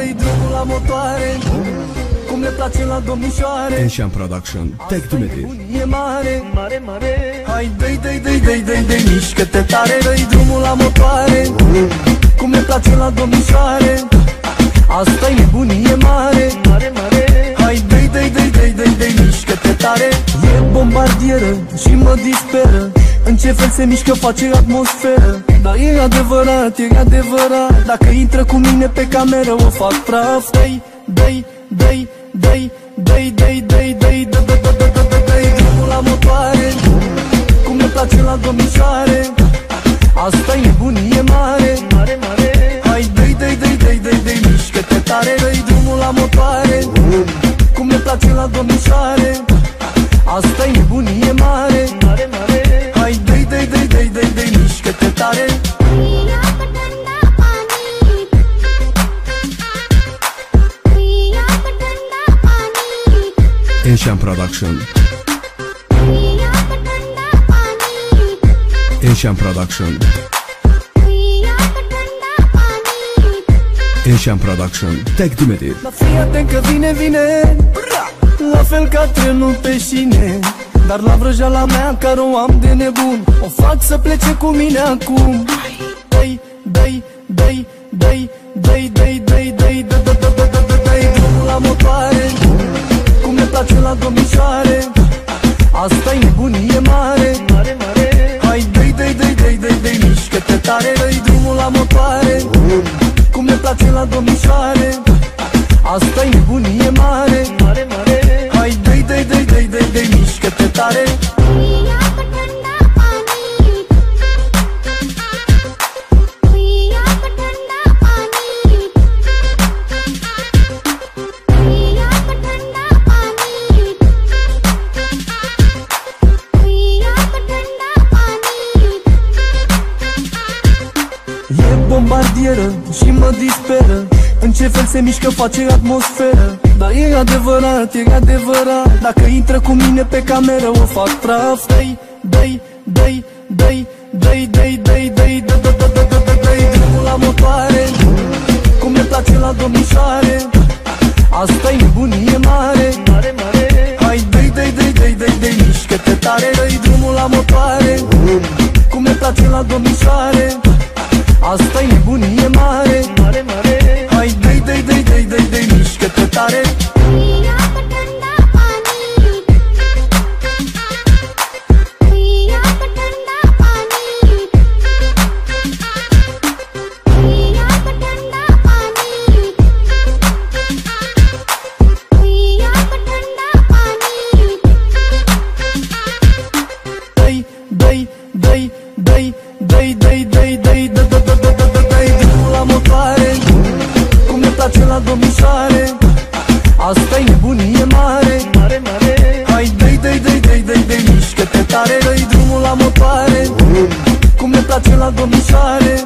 dă-i drumul la motoare, cum le place la domnișoare. Enșan Production, Tech Dumitru. E mare, mare, mare. Hai, dă-i, mișcă-te tare, dă-i drumul la motoare, cum le place la domnișoare. Asta-i nebunie mare, mare, mare. Hai, dă-i, mișcă-te tare. E bombardieră și mă disperă, în ce fel se mișcă face atmosferă. Dar e adevărat, e adevărat, dacă intră cu mine pe cameră o fac praf. Dă-i drumul la motoare, cum le place la domnișoare. Asta-i nebunie mare, mare, mare. Hai, dă-i, mișcă-te tare, dă-i drumul la motoare, cum le place la domnișoare. Asta-i nebunie mare, mare, mare. Hai, dă-i, mișcă-te tare. Enșan Production. Enșan Production. Enșan Production, Tech Dumitru. Dar fii atent că vine la fel ca trenul pe șine, dar la vrăjeala mea care o am de nebun, o fac să plece cu mine acum. Dă-i drumul la motoare, cum le place la domnișoare. Asta-i nebunie mare, mare, mare. Hai, dă-i, mișcă-te tare, dă-i drumul la motoare, cum le place la domnișoare. Asta-i nebunie mare, mare, mare. Hai, dă-i, mișcă-te tare. E bombardieră și mă disperă, în ce fel se mișcă face atmosferă. Dar e adevărat, e adevărat, dacă intră cu mine pe cameră o fac praf. Dă-i drumul la motoare, cum le place la domnișoare. Asta-i nebunie mare, mare, mare. Hai, dă-i, mișcă-te tare, dă-i drumul la motoare, cum le place la domnișoare. Asta-i nebunie mare, mare, mare. Hai, dă-i, mișcă-te tare. Dă-i drumul la motoare, cum le place la domnișoare. Asta-i nebunie mare, mare, mare. Hai, dă-i, mișcă-te tare, dă-i drumul la motoare, cum le place la domnișoare.